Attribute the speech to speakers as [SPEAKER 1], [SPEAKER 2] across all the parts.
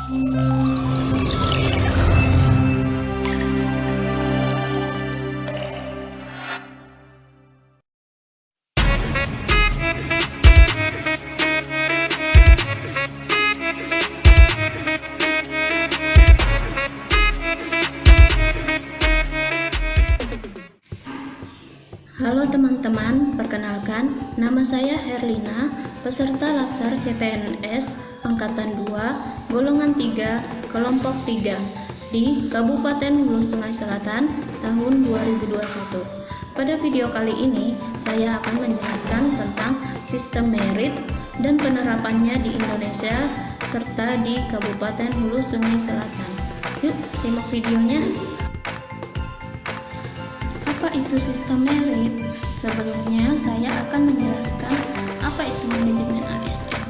[SPEAKER 1] Halo teman-teman, perkenalkan, nama saya Herlina, peserta Latsar CPNS Angkatan 2, Golongan 3, Kelompok 3 di Kabupaten Hulu Sungai Selatan tahun 2021. Pada video kali ini, saya akan menjelaskan tentang sistem merit dan penerapannya di Indonesia serta di Kabupaten Hulu Sungai Selatan. Yuk, simak videonya. Apa itu sistem merit? Sebelumnya saya akan menjelaskan apa itu manajemen ASN.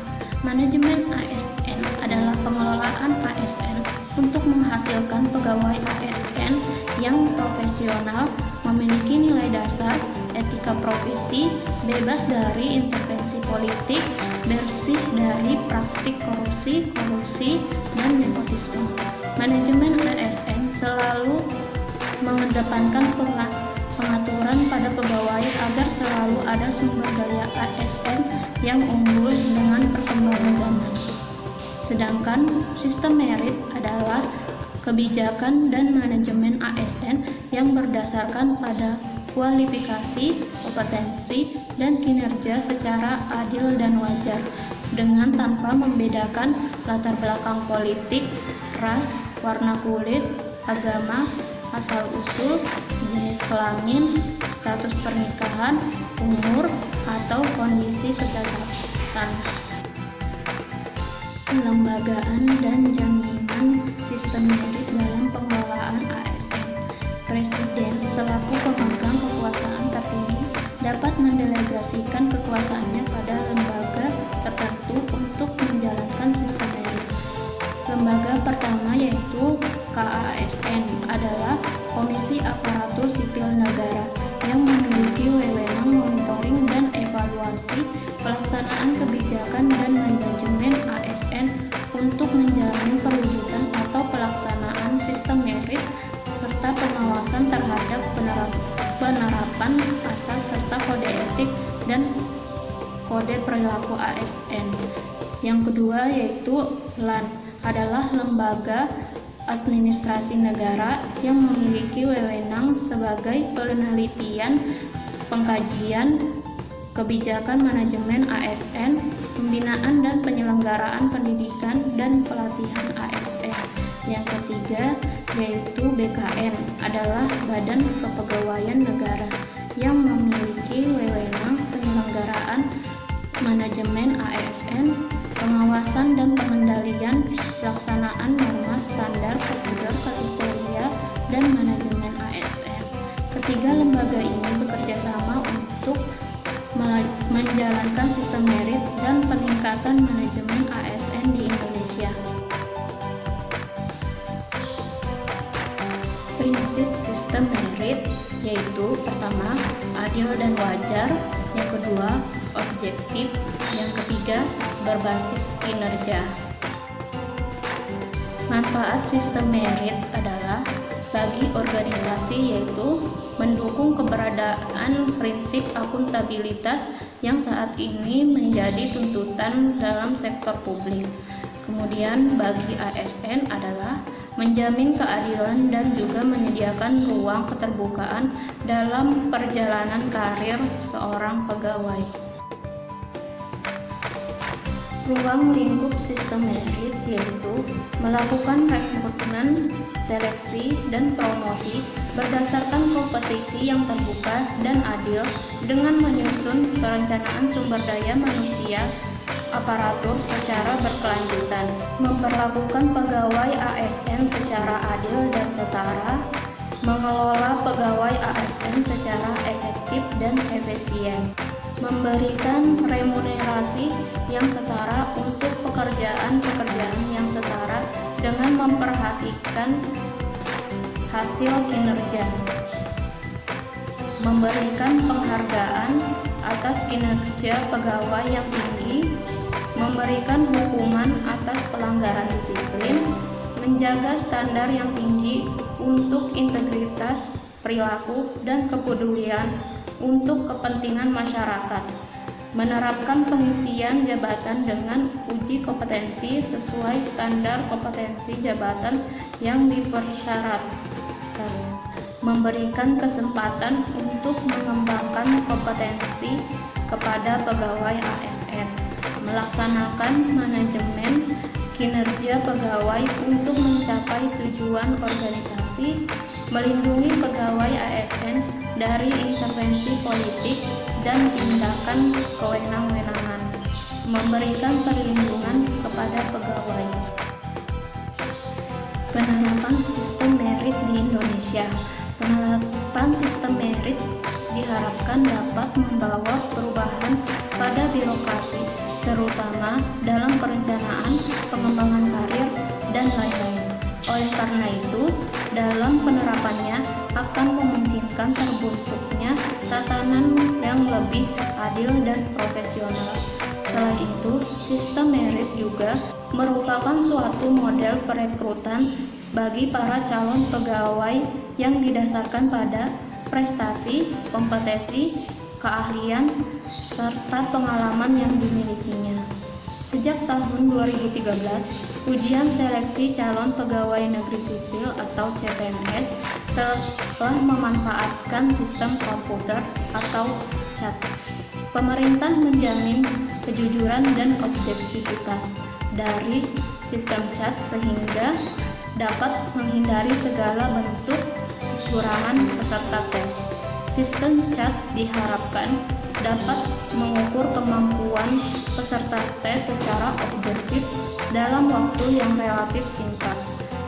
[SPEAKER 1] Manajemen ASN adalah pengelolaan ASN untuk menghasilkan pegawai ASN yang profesional, memiliki nilai dasar, etika profesi, bebas dari intervensi politik, bersih dari praktik korupsi, dan nepotisme. Manajemen ASN selalu mengedepankan pengaturan pada pegawai agar selalu ada sumber daya ASN yang unggul dengan perkembangan zaman. Sedangkan sistem merit adalah kebijakan dan manajemen ASN yang berdasarkan pada kualifikasi, kompetensi, dan kinerja secara adil dan wajar, dengan tanpa membedakan latar belakang politik, ras, warna kulit, agama, asal-usul, jenis kelamin, status pernikahan, umur, atau kondisi kecacatan. Pelembagaan dan jaminan sistem merit dalam pengelolaan ASN. Presiden selaku pemegang kekuasaan tertinggi dapat mendelegasikan kekuasaannya pada lembaga tertentu untuk menjalankan sistem merit. Lembaga pertama yaitu KASN adalah Komisi Aparatur Sipil Negara yang memiliki wewenang monitoring dan evaluasi pelaksanaan kebijakan dan manajemen ASN untuk menjamin perwujudan atau pelaksanaan sistem merit serta pengawasan terhadap penerapan asas serta kode etik dan kode perilaku ASN. Yang kedua yaitu LAN adalah lembaga administrasi negara yang memiliki wewenang sebagai penelitian, pengkajian, kebijakan manajemen ASN, pembinaan dan penyelenggaraan pendidikan dan pelatihan ASN. Yang ketiga yaitu BKN adalah Badan Kepegawaian Negara yang memiliki wewenang penyelenggaraan manajemen ASN, pengawasan dan pengendalian pelaksanaan norma standar prosedur kriteria dan manajemen ASN. Ketiga lembaga ini bekerja sama untuk menjalankan sistem merit dan peningkatan manajemen ASN di Indonesia. Prinsip sistem merit yaitu pertama, adil dan wajar, yang kedua, objektif, yang ketiga, berbasis kinerja. Manfaat sistem merit adalah bagi organisasi yaitu mendukung keberadaan prinsip akuntabilitas yang saat ini menjadi tuntutan dalam sektor publik. Kemudian bagi ASN adalah menjamin keadilan dan juga menyediakan ruang keterbukaan dalam perjalanan karir seorang pegawai. Ruang lingkup sistem merit yaitu melakukan rekrutmen, seleksi, dan promosi berdasarkan kompetisi yang terbuka dan adil dengan menyusun perencanaan sumber daya manusia aparatur secara berkelanjutan, memperlakukan pegawai ASN secara adil dan setara, mengelola pegawai ASN secara efektif dan efisien, memberikan remunerasi yang setara untuk pekerjaan-pekerjaan yang setara dengan memperhatikan hasil kinerja, memberikan penghargaan atas kinerja pegawai yang tinggi, memberikan hukuman atas pelanggaran disiplin, menjaga standar yang tinggi untuk integritas perilaku dan kepedulian untuk kepentingan masyarakat, menerapkan pengisian jabatan dengan uji kompetensi sesuai standar kompetensi jabatan yang dipersyaratkan, memberikan kesempatan untuk mengembangkan kompetensi kepada pegawai ASN, melaksanakan manajemen kinerja pegawai untuk mencapai tujuan organisasi, melindungi pegawai ASN dari intervensi politik dan tindakan kewenang-wenangan, memberikan perlindungan kepada pegawai. Penerapan sistem merit di Indonesia. Penerapan sistem merit diharapkan dapat membawa perubahan pada birokrasi, terutama dalam perencanaan, pengembangan karir, dan lain-lain. Oleh karena itu, dalam penerapannya akan memungkinkan terbentuknya tatanan yang lebih adil dan profesional. Selain itu, sistem merit juga merupakan suatu model perekrutan bagi para calon pegawai yang didasarkan pada prestasi, kompetensi, keahlian, serta pengalaman yang dimilikinya. Sejak tahun 2013, ujian seleksi calon pegawai negeri sipil atau CPNS telah memanfaatkan sistem komputer atau CAT. Pemerintah menjamin kejujuran dan objektivitas dari sistem CAT sehingga dapat menghindari segala bentuk kecurangan peserta tes. Sistem CAT diharapkan dapat mengukur kemampuan peserta tes secara objektif dalam waktu yang relatif singkat.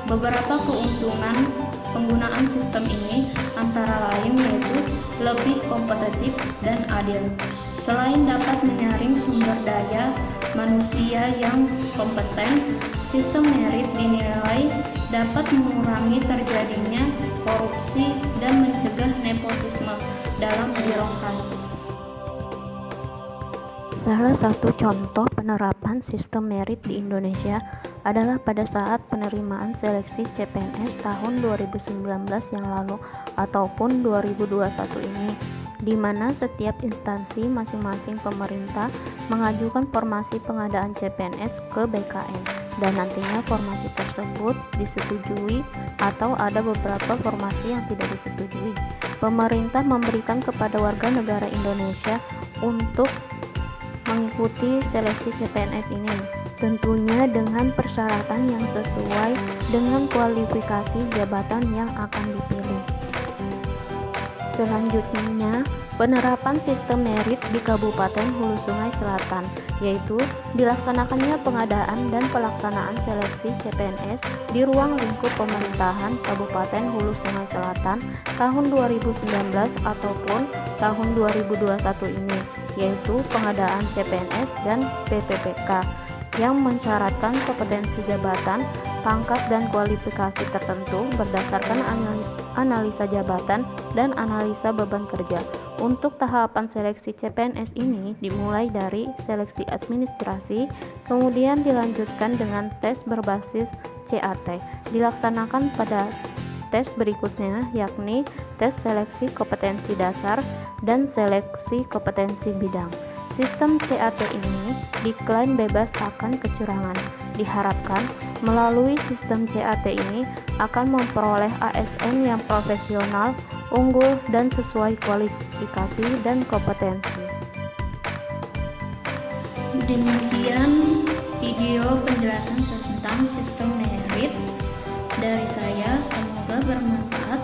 [SPEAKER 1] Beberapa keuntungan penggunaan sistem ini antara lain yaitu lebih kompetitif dan adil. Selain dapat menyaring sumber daya manusia yang kompeten, sistem merit dinilai dapat mengurangi terjadinya korupsi dan mencegah nepotisme dalam birokrasi. Salah satu contoh penerapan sistem merit di Indonesia adalah pada saat penerimaan seleksi CPNS tahun 2019 yang lalu ataupun 2021 ini, di mana setiap instansi masing-masing pemerintah mengajukan formasi pengadaan CPNS ke BKN dan nantinya formasi tersebut disetujui atau ada beberapa formasi yang tidak disetujui. Pemerintah memberikan kepada warga negara Indonesia untuk mengikuti seleksi CPNS ini, tentunya dengan persyaratan yang sesuai dengan kualifikasi jabatan yang akan dipilih. Selanjutnya, penerapan sistem merit di Kabupaten Hulu Sungai Selatan, yaitu dilaksanakannya pengadaan dan pelaksanaan seleksi CPNS di ruang lingkup pemerintahan Kabupaten Hulu Sungai Selatan tahun 2019 ataupun tahun 2021 ini, yaitu pengadaan CPNS dan PPPK yang mensyaratkan kompetensi jabatan, pangkat dan kualifikasi tertentu berdasarkan analisa jabatan dan analisa beban kerja. Untuk tahapan seleksi CPNS ini dimulai dari seleksi administrasi, kemudian dilanjutkan dengan tes berbasis CAT. Dilaksanakan pada tes berikutnya, yakni tes seleksi kompetensi dasar dan seleksi kompetensi bidang. Sistem CAT ini diklaim bebas akan kecurangan. Diharapkan melalui sistem CAT ini akan memperoleh ASN yang profesional, unggul, dan sesuai kualifikasi dan kompetensi. Demikian video penjelasan tentang sistem merit dari saya, semoga bermanfaat.